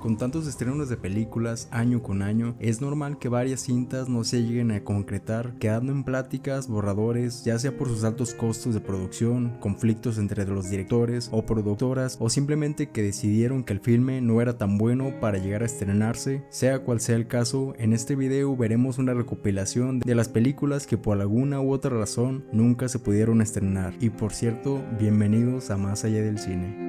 Con tantos estrenos de películas año con año, es normal que varias cintas no se lleguen a concretar, quedando en pláticas, borradores, ya sea por sus altos costos de producción, conflictos entre los directores o productoras, o simplemente que decidieron que el filme no era tan bueno para llegar a estrenarse. Sea cual sea el caso, en este video veremos una recopilación de las películas que por alguna u otra razón nunca se pudieron estrenar. Y por cierto, bienvenidos a Más Allá del Cine.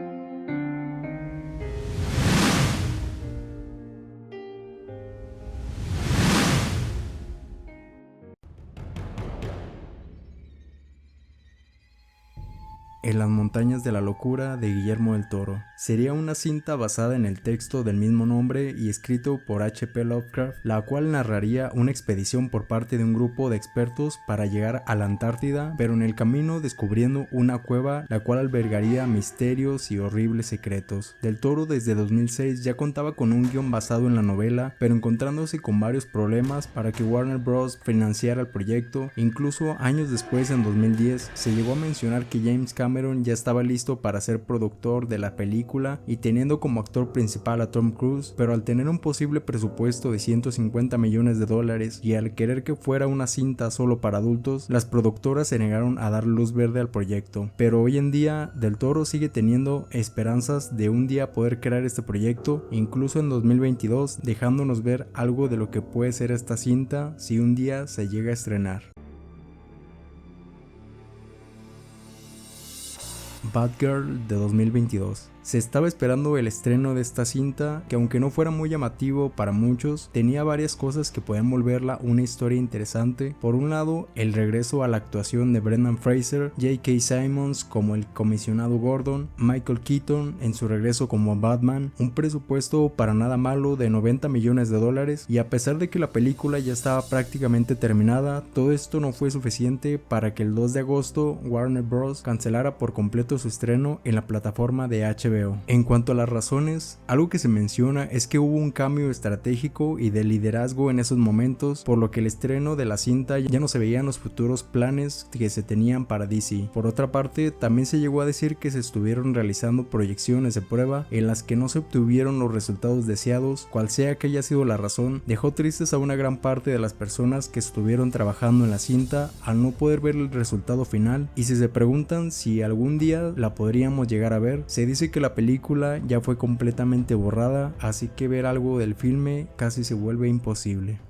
En las montañas de la locura de Guillermo del Toro. Sería una cinta basada en el texto del mismo nombre y escrito por H.P. Lovecraft, la cual narraría una expedición por parte de un grupo de expertos para llegar a la Antártida, pero en el camino descubriendo una cueva la cual albergaría misterios y horribles secretos. Del Toro desde 2006 ya contaba con un guión basado en la novela, pero encontrándose con varios problemas para que Warner Bros. Financiara el proyecto. Incluso años después, en 2010, se llegó a mencionar que James Cameron ya estaba listo para ser productor de la película y teniendo como actor principal a Tom Cruise, pero al tener un posible presupuesto de 150 millones de dólares y al querer que fuera una cinta solo para adultos, las productoras se negaron a dar luz verde al proyecto. Pero hoy en día Del Toro sigue teniendo esperanzas de un día poder crear este proyecto, incluso en 2022, dejándonos ver algo de lo que puede ser esta cinta si un día se llega a estrenar. Batgirl de 2022. Se estaba esperando el estreno de esta cinta, que aunque no fuera muy llamativo para muchos, tenía varias cosas que podían volverla una historia interesante. Por un lado, el regreso a la actuación de Brendan Fraser, J.K. Simmons como el comisionado Gordon, Michael Keaton en su regreso como Batman, un presupuesto para nada malo de 90 millones de dólares, y a pesar de que la película ya estaba prácticamente terminada, todo esto no fue suficiente para que el 2 de agosto Warner Bros. Cancelara por completo su estreno en la plataforma de HBO. En cuanto a las razones, algo que se menciona es que hubo un cambio estratégico y de liderazgo en esos momentos, por lo que el estreno de la cinta ya no se veían los futuros planes que se tenían para DC. Por otra parte, también se llegó a decir que se estuvieron realizando proyecciones de prueba en las que no se obtuvieron los resultados deseados. Cual sea que haya sido la razón, dejó tristes a una gran parte de las personas que estuvieron trabajando en la cinta al no poder ver el resultado final, y si se preguntan si algún día la podríamos llegar a ver, se dice que la película ya fue completamente borrada, así que ver algo del filme casi se vuelve imposible.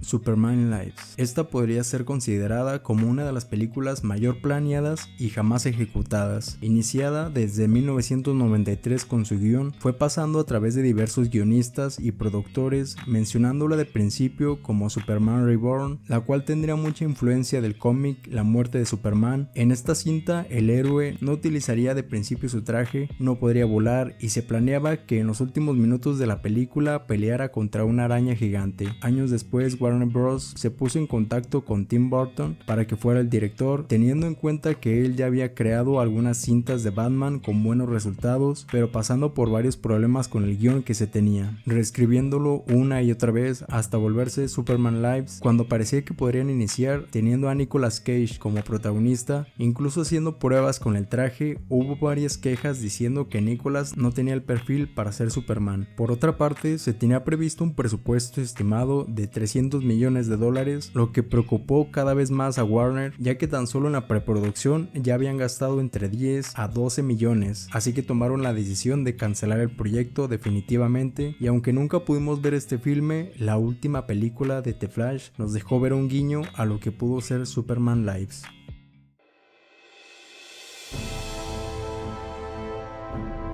Superman Lives. Esta podría ser considerada como una de las películas mayor planeadas y jamás ejecutadas. Iniciada desde 1993 con su guión, fue pasando a través de diversos guionistas y productores, mencionándola de principio como Superman Reborn, la cual tendría mucha influencia del cómic La muerte de Superman. En esta cinta, el héroe no utilizaría de principio su traje, no podría volar y se planeaba que en los últimos minutos de la película peleara contra una araña gigante. Años después, Warner Bros. Se puso en contacto con Tim Burton para que fuera el director, teniendo en cuenta que él ya había creado algunas cintas de Batman con buenos resultados, pero pasando por varios problemas con el guión que se tenía, reescribiéndolo una y otra vez hasta volverse Superman Lives, cuando parecía que podrían iniciar teniendo a Nicolas Cage como protagonista. Incluso haciendo pruebas con el traje, hubo varias quejas diciendo que Nicolas no tenía el perfil para ser Superman. Por otra parte, se tenía previsto un presupuesto estimado de 300 millones de dólares, lo que preocupó cada vez más a Warner, ya que tan solo en la preproducción ya habían gastado entre 10 a 12 millones, así que tomaron la decisión de cancelar el proyecto definitivamente. Y aunque nunca pudimos ver este filme, la última película de The Flash nos dejó ver un guiño a lo que pudo ser Superman Lives.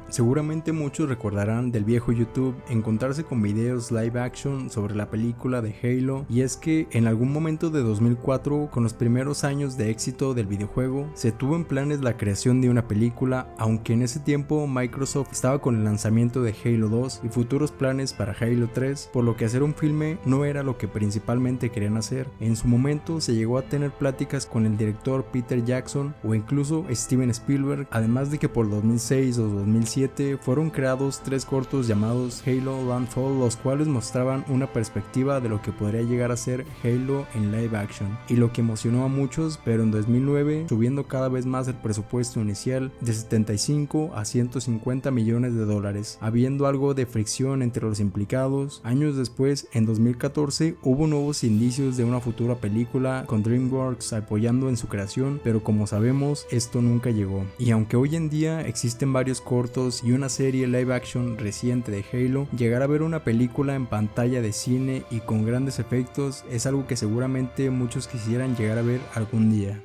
Seguramente muchos recordarán del viejo YouTube encontrarse con videos live action sobre la película de Halo, y es que en algún momento de 2004, con los primeros años de éxito del videojuego, se tuvo en planes la creación de una película, aunque en ese tiempo Microsoft estaba con el lanzamiento de Halo 2 y futuros planes para Halo 3, por lo que hacer un filme no era lo que principalmente querían hacer. En su momento se llegó a tener pláticas con el director Peter Jackson o incluso Steven Spielberg, además de que por 2006 o 2007 2007 fueron creados 3 cortos llamados Halo Landfall, los cuales mostraban una perspectiva de lo que podría llegar a ser Halo en live action, y lo que emocionó a muchos, pero en 2009, subiendo cada vez más el presupuesto inicial de 75 a 150 millones de dólares, habiendo algo de fricción entre los implicados. Años después, en 2014, hubo nuevos indicios de una futura película con DreamWorks apoyando en su creación, pero como sabemos, esto nunca llegó. Y aunque hoy en día existen varios cortos y una serie live action reciente de Halo, llegar a ver una película en pantalla de cine y con grandes efectos es algo que seguramente muchos quisieran llegar a ver algún día.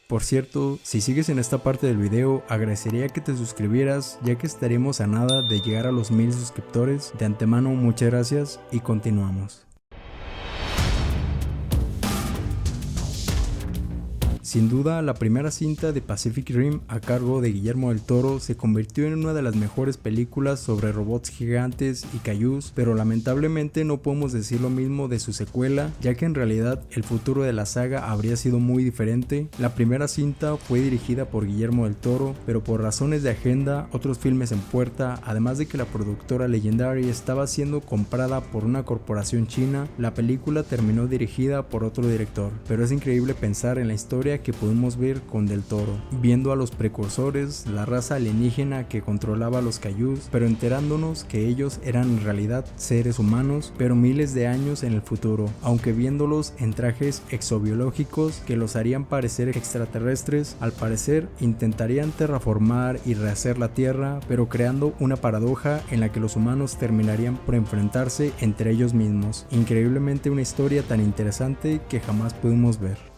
Por cierto, si sigues en esta parte del video, agradecería que te suscribieras, ya que estaremos a nada de llegar a los 1000 suscriptores. De antemano, muchas gracias y continuamos. Sin duda, la primera cinta de Pacific Rim a cargo de Guillermo del Toro se convirtió en una de las mejores películas sobre robots gigantes y kaijus, pero lamentablemente no podemos decir lo mismo de su secuela, ya que en realidad el futuro de la saga habría sido muy diferente. La primera cinta fue dirigida por Guillermo del Toro, pero por razones de agenda, otros filmes en puerta, además de que la productora Legendary estaba siendo comprada por una corporación china, la película terminó dirigida por otro director, pero es increíble pensar en la historia que pudimos ver con Del Toro, viendo a los precursores, la raza alienígena que controlaba a los kaijus, pero enterándonos que ellos eran en realidad seres humanos, pero miles de años en el futuro, aunque viéndolos en trajes exobiológicos que los harían parecer extraterrestres. Al parecer intentarían terraformar y rehacer la Tierra, pero creando una paradoja en la que los humanos terminarían por enfrentarse entre ellos mismos. Increíblemente una historia tan interesante que jamás pudimos ver.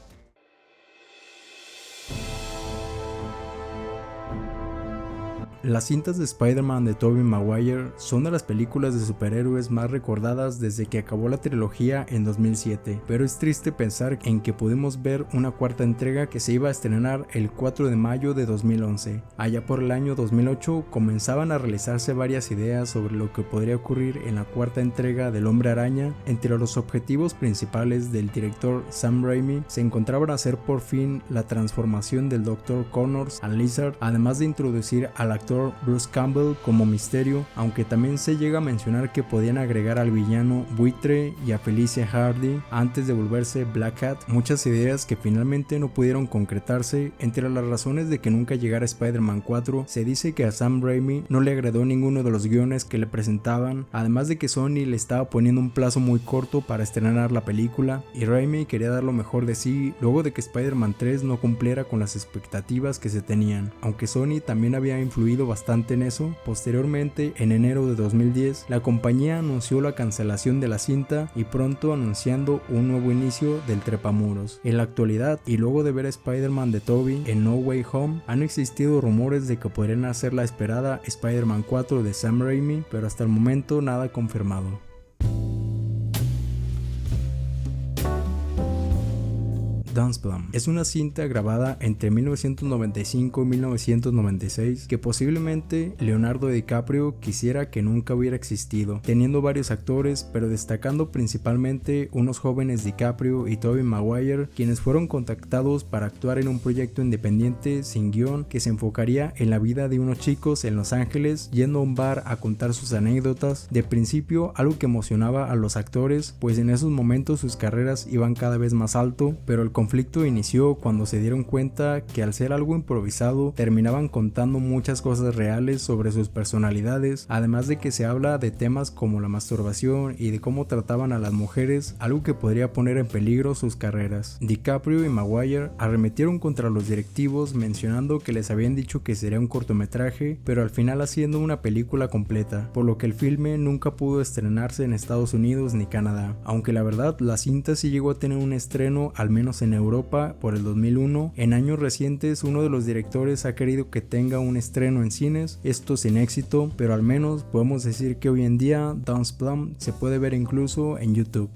Las cintas de Spider-Man de Tobey Maguire son de las películas de superhéroes más recordadas desde que acabó la trilogía en 2007, pero es triste pensar en que pudimos ver una cuarta entrega que se iba a estrenar el 4 de mayo de 2011. Allá por el año 2008 comenzaban a realizarse varias ideas sobre lo que podría ocurrir en la cuarta entrega del Hombre Araña. Entre los objetivos principales del director Sam Raimi se encontraban hacer por fin la transformación del Dr. Connors a Lizard, además de introducir al actor Bruce Campbell como Misterio, aunque también se llega a mencionar que podían agregar al villano Buitre y a Felicia Hardy antes de volverse Black Cat. Muchas ideas que finalmente no pudieron concretarse. Entre las razones de que nunca llegara Spider-Man 4, se dice que a Sam Raimi no le agradó ninguno de los guiones que le presentaban, además de que Sony le estaba poniendo un plazo muy corto para estrenar la película, y Raimi quería dar lo mejor de sí luego de que Spider-Man 3 no cumpliera con las expectativas que se tenían, aunque Sony también había influido bastante en eso. Posteriormente, en enero de 2010, la compañía anunció la cancelación de la cinta y pronto anunciando un nuevo inicio del trepamuros. En la actualidad, y luego de ver a Spider-Man de Tobey en No Way Home, han existido rumores de que podrían hacer la esperada Spider-Man 4 de Sam Raimi, pero hasta el momento nada confirmado. Dance Plan es una cinta grabada entre 1995 y 1996 que posiblemente Leonardo DiCaprio quisiera que nunca hubiera existido, teniendo varios actores, pero destacando principalmente unos jóvenes DiCaprio y Tobey Maguire, quienes fueron contactados para actuar en un proyecto independiente sin guión que se enfocaría en la vida de unos chicos en Los Ángeles yendo a un bar a contar sus anécdotas. De principio, algo que emocionaba a los actores, pues en esos momentos sus carreras iban cada vez más alto, pero el conflicto inició cuando se dieron cuenta que al ser algo improvisado terminaban contando muchas cosas reales sobre sus personalidades, además de que se habla de temas como la masturbación y de cómo trataban a las mujeres, algo que podría poner en peligro sus carreras. DiCaprio y Maguire arremetieron contra los directivos mencionando que les habían dicho que sería un cortometraje, pero al final haciendo una película completa, por lo que el filme nunca pudo estrenarse en Estados Unidos ni Canadá, aunque la verdad la cinta sí llegó a tener un estreno al menos en Europa por el 2001. En años recientes uno de los directores ha querido que tenga un estreno en cines, esto sin éxito, pero al menos podemos decir que hoy en día Dance Plan se puede ver incluso en YouTube.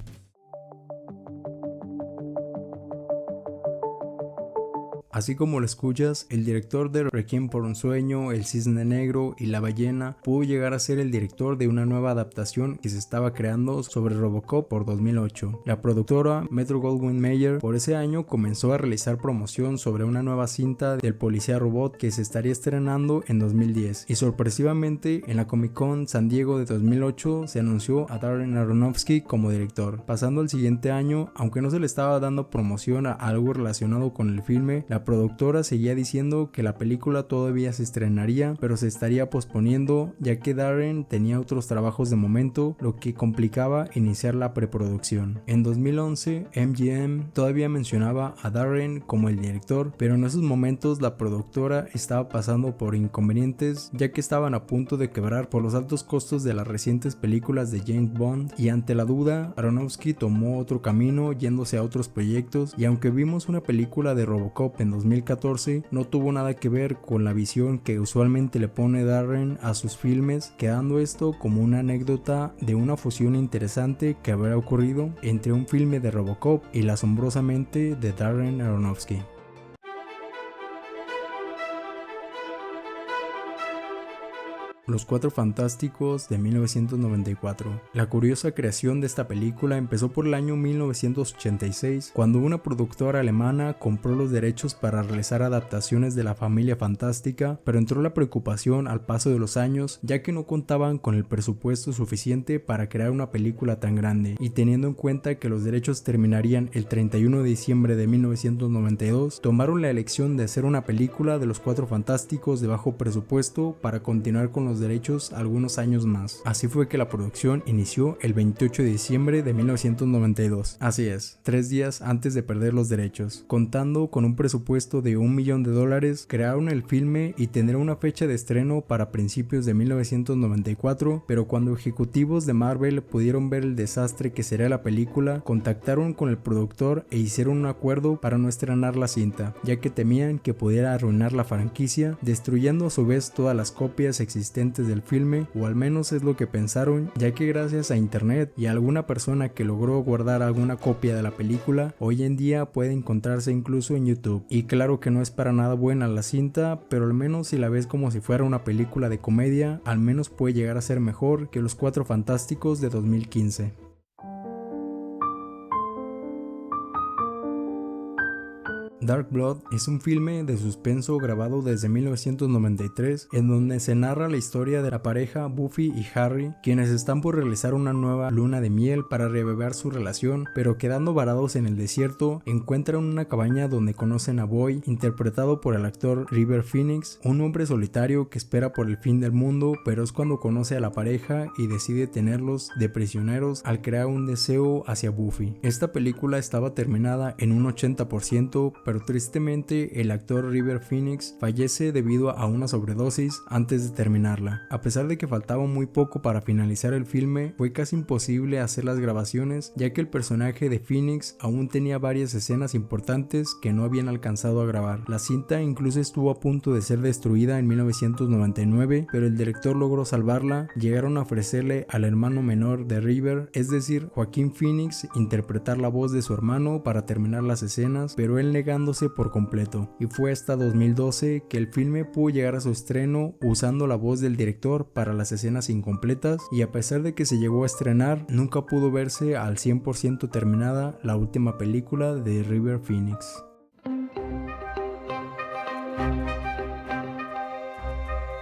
Así como lo escuchas, el director de Requiem por un sueño, El cisne negro y La ballena pudo llegar a ser el director de una nueva adaptación que se estaba creando sobre Robocop por 2008. La productora Metro-Goldwyn-Mayer por ese año comenzó a realizar promoción sobre una nueva cinta del policía robot que se estaría estrenando en 2010, y sorpresivamente en la Comic Con San Diego de 2008 se anunció a Darren Aronofsky como director. Pasando al siguiente año, aunque no se le estaba dando promoción a algo relacionado con el filme, la productora seguía diciendo que la película todavía se estrenaría, pero se estaría posponiendo ya que Darren tenía otros trabajos de momento, lo que complicaba iniciar la preproducción. En 2011, MGM todavía mencionaba a Darren como el director, pero en esos momentos la productora estaba pasando por inconvenientes ya que estaban a punto de quebrar por los altos costos de las recientes películas de James Bond, y ante la duda Aronofsky tomó otro camino yéndose a otros proyectos, y aunque vimos una película de Robocop en 2014, no tuvo nada que ver con la visión que usualmente le pone Darren a sus filmes, quedando esto como una anécdota de una fusión interesante que habrá ocurrido entre un filme de Robocop y la asombrosa mente de Darren Aronofsky. Los Cuatro Fantásticos de 1994. La curiosa creación de esta película empezó por el año 1986, cuando una productora alemana compró los derechos para realizar adaptaciones de la familia fantástica, pero entró la preocupación al paso de los años, ya que no contaban con el presupuesto suficiente para crear una película tan grande, y teniendo en cuenta que los derechos terminarían el 31 de diciembre de 1992, tomaron la elección de hacer una película de los Cuatro Fantásticos de bajo presupuesto para continuar con los derechos algunos años más. Así fue que la producción inició el 28 de diciembre de 1992. Así es, 3 días antes de perder los derechos. Contando con un presupuesto de $1 millón, crearon el filme y tendrá una fecha de estreno para principios de 1994, pero cuando ejecutivos de Marvel pudieron ver el desastre que sería la película, contactaron con el productor e hicieron un acuerdo para no estrenar la cinta, ya que temían que pudiera arruinar la franquicia, destruyendo a su vez todas las copias existentes del filme, o al menos es lo que pensaron, ya que gracias a internet y a alguna persona que logró guardar alguna copia de la película, hoy en día puede encontrarse incluso en YouTube. Y claro que no es para nada buena la cinta, pero al menos si la ves como si fuera una película de comedia, al menos puede llegar a ser mejor que Los Cuatro Fantásticos de 2015. Dark Blood es un filme de suspenso grabado desde 1993 en donde se narra la historia de la pareja Buffy y Harry, quienes están por realizar una nueva luna de miel para reavivar su relación, pero quedando varados en el desierto encuentran una cabaña donde conocen a Boy, interpretado por el actor River Phoenix, un hombre solitario que espera por el fin del mundo, pero es cuando conoce a la pareja y decide tenerlos de prisioneros al crear un deseo hacia Buffy. Esta película estaba terminada en un 80%, pero tristemente el actor River Phoenix fallece debido a una sobredosis antes de terminarla. A pesar de que faltaba muy poco para finalizar el filme, fue casi imposible hacer las grabaciones, ya que el personaje de Phoenix aún tenía varias escenas importantes que no habían alcanzado a grabar. La cinta incluso estuvo a punto de ser destruida en 1999, pero el director logró salvarla. Llegaron a ofrecerle al hermano menor de River, es decir, Joaquín Phoenix, interpretar la voz de su hermano para terminar las escenas, pero él negándose por completo, y fue hasta 2012 que el filme pudo llegar a su estreno usando la voz del director para las escenas incompletas, y a pesar de que se llegó a estrenar, nunca pudo verse al 100% terminada la última película de River Phoenix.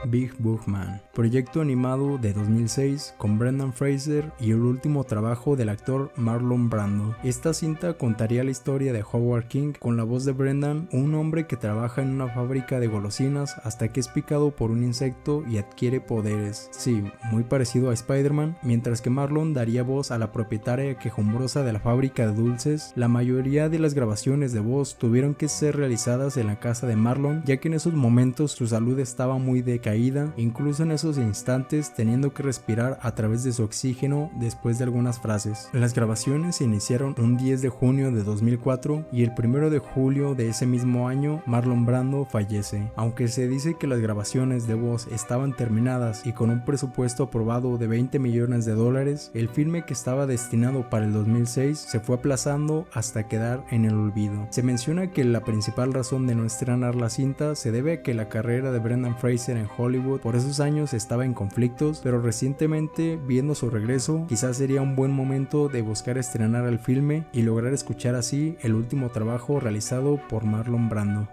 Big Book Man, proyecto animado de 2006 con Brendan Fraser y el último trabajo del actor Marlon Brando. Esta cinta contaría la historia de Howard King con la voz de Brendan, un hombre que trabaja en una fábrica de golosinas hasta que es picado por un insecto y adquiere poderes. Sí, muy parecido a Spider-Man, mientras que Marlon daría voz a la propietaria quejumbrosa de la fábrica de dulces. La mayoría de las grabaciones de voz tuvieron que ser realizadas en la casa de Marlon, ya que en esos momentos su salud estaba muy decaída caída, incluso en esos instantes teniendo que respirar a través de su oxígeno después de algunas frases. Las grabaciones se iniciaron un 10 de junio de 2004 y el 1 de julio de ese mismo año Marlon Brando fallece. Aunque se dice que las grabaciones de voz estaban terminadas y con un presupuesto aprobado de $20 millones, el filme que estaba destinado para el 2006 se fue aplazando hasta quedar en el olvido. Se menciona que la principal razón de no estrenar la cinta se debe a que la carrera de Brendan Fraser en Hollywood por esos años estaba en conflictos, pero recientemente, viendo su regreso, quizás sería un buen momento de buscar estrenar el filme y lograr escuchar así el último trabajo realizado por Marlon Brando.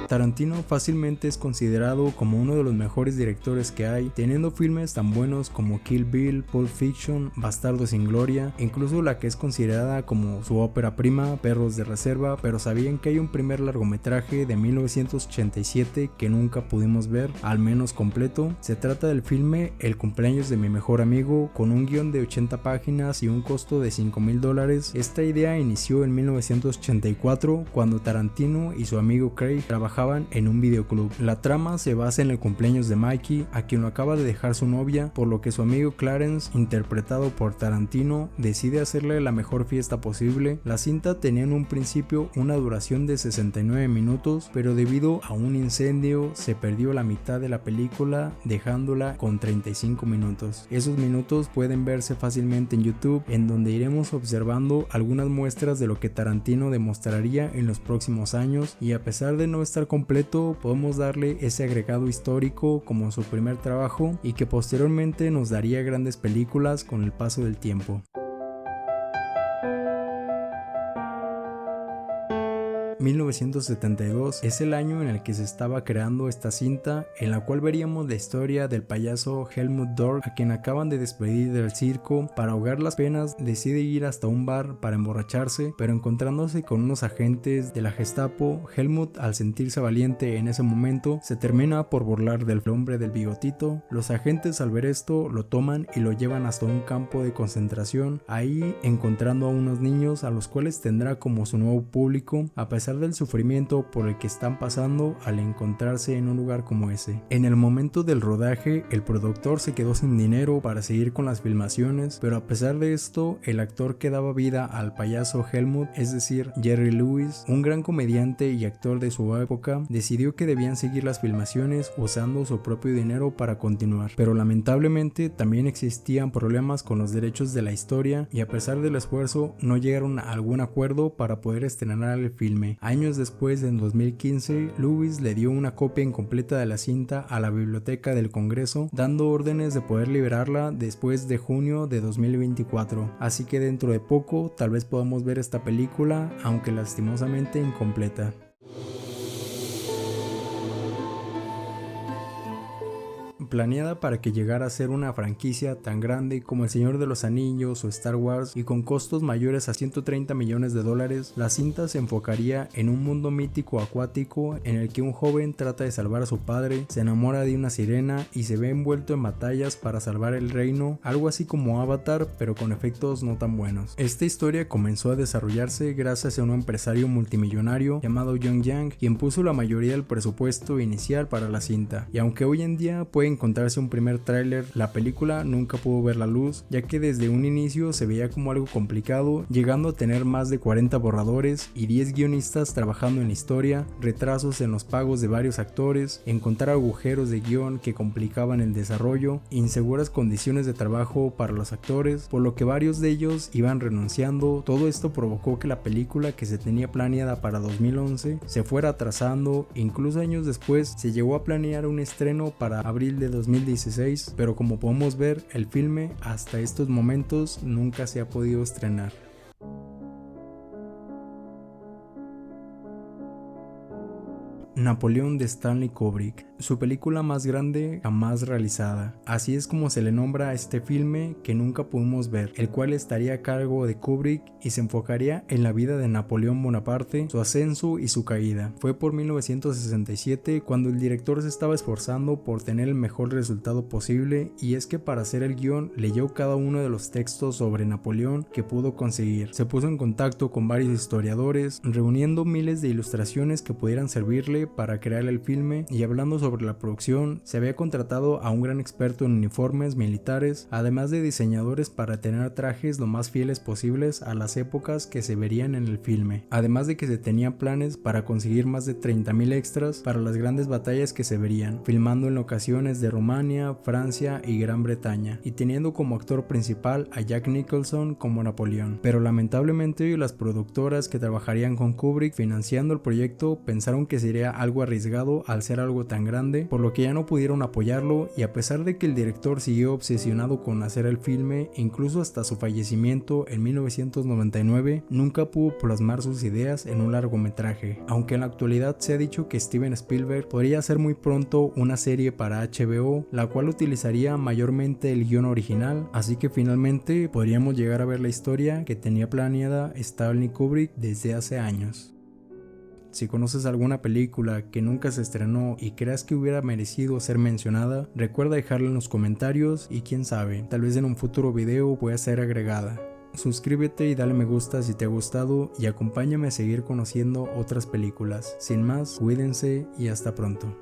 Tarantino fácilmente es considerado como uno de los mejores directores que hay, teniendo filmes tan buenos como Kill Bill, Pulp Fiction, Bastardos sin Gloria, incluso la que es considerada como su ópera prima, Perros de Reserva, pero ¿sabían que hay un primer largometraje de 1987 que nunca pudimos ver, al menos completo? Se trata del filme El cumpleaños de mi mejor amigo, con un guión de 80 páginas y un costo de $5,000. Esta idea inició en 1984 cuando Tarantino y su amigo Craig trabajaban en un videoclub. La trama se basa en el cumpleaños de Mikey, a quien lo acaba de dejar su novia, por lo que su amigo Clarence, interpretado por Tarantino, decide hacerle la mejor fiesta posible. La cinta tenía en un principio una duración de 69 minutos, pero debido a un incendio se perdió la mitad de la película, dejándola con 35 minutos. Esos minutos pueden verse fácilmente en YouTube, en donde iremos observando algunas muestras de lo que Tarantino demostraría en los próximos años, y a pesar de no estar completo, podemos darle ese agregado histórico como su primer trabajo y que posteriormente nos daría grandes películas con el paso del tiempo. 1972 es el año en el que se estaba creando esta cinta, en la cual veríamos la historia del payaso Helmut Dork, a quien acaban de despedir del circo. Para ahogar las penas decide ir hasta un bar para emborracharse, pero encontrándose con unos agentes de la Gestapo, Helmut, al sentirse valiente en ese momento, se termina por burlar del hombre del bigotito. Los agentes, al ver esto, lo toman y lo llevan hasta un campo de concentración, ahí encontrando a unos niños a los cuales tendrá como su nuevo público, a pesar del sufrimiento por el que están pasando al encontrarse en un lugar como ese. En el momento del rodaje, el productor se quedó sin dinero para seguir con las filmaciones, pero a pesar de esto, el actor que daba vida al payaso Helmut, es decir, Jerry Lewis, un gran comediante y actor de su época, decidió que debían seguir las filmaciones usando su propio dinero para continuar, pero lamentablemente también existían problemas con los derechos de la historia y a pesar del esfuerzo no llegaron a algún acuerdo para poder estrenar el filme. Años después, en 2015, Lewis le dio una copia incompleta de la cinta a la Biblioteca del Congreso, dando órdenes de poder liberarla después de junio de 2024. Así que dentro de poco tal vez podamos ver esta película, aunque lastimosamente incompleta. Planeada para que llegara a ser una franquicia tan grande como El Señor de los Anillos o Star Wars y con costos mayores a $130 millones, la cinta se enfocaría en un mundo mítico acuático en el que un joven trata de salvar a su padre, se enamora de una sirena y se ve envuelto en batallas para salvar el reino, algo así como Avatar pero con efectos no tan buenos. Esta historia comenzó a desarrollarse gracias a un empresario multimillonario llamado John Yang, quien puso la mayoría del presupuesto inicial para la cinta, y aunque hoy en día puede encontrarse un primer tráiler, la película nunca pudo ver la luz, ya que desde un inicio se veía como algo complicado, llegando a tener más de 40 borradores y 10 guionistas trabajando en la historia, retrasos en los pagos de varios actores, encontrar agujeros de guión que complicaban el desarrollo, inseguras condiciones de trabajo para los actores, por lo que varios de ellos iban renunciando. Todo esto provocó que la película, que se tenía planeada para 2011, se fuera atrasando. Incluso años después se llegó a planear un estreno para abril de 2016, pero como podemos ver, el filme hasta estos momentos nunca se ha podido estrenar. Napoleón de Stanley Kubrick. su película más grande jamás realizada. Así es como se le nombra a este filme que nunca pudimos ver, el cual estaría a cargo de Kubrick y se enfocaría en la vida de Napoleón Bonaparte, su ascenso y su caída. Fue por 1967 cuando el director se estaba esforzando por tener el mejor resultado posible, y es que para hacer el guión leyó cada uno de los textos sobre Napoleón que pudo conseguir. Se puso en contacto con varios historiadores, reuniendo miles de ilustraciones que pudieran servirle para crear el filme, y hablando sobre la producción, se había contratado a un gran experto en uniformes militares, además de diseñadores para tener trajes lo más fieles posibles a las épocas que se verían en el filme, además de que se tenían planes para conseguir más de 30,000 extras para las grandes batallas que se verían, filmando en locaciones de Rumania, Francia y Gran Bretaña, y teniendo como actor principal a Jack Nicholson como Napoleón. Pero lamentablemente las productoras que trabajarían con Kubrick financiando el proyecto pensaron que sería algo arriesgado al ser algo tan grande, por lo que ya no pudieron apoyarlo, y a pesar de que el director siguió obsesionado con hacer el filme, incluso hasta su fallecimiento en 1999, nunca pudo plasmar sus ideas en un largometraje, aunque en la actualidad se ha dicho que Steven Spielberg podría hacer muy pronto una serie para HBO, la cual utilizaría mayormente el guión original, así que finalmente podríamos llegar a ver la historia que tenía planeada Stanley Kubrick desde hace años. Si conoces alguna película que nunca se estrenó y creas que hubiera merecido ser mencionada, recuerda dejarla en los comentarios y quién sabe, tal vez en un futuro video pueda ser agregada. Suscríbete y dale me gusta si te ha gustado, y acompáñame a seguir conociendo otras películas. Sin más, cuídense y hasta pronto.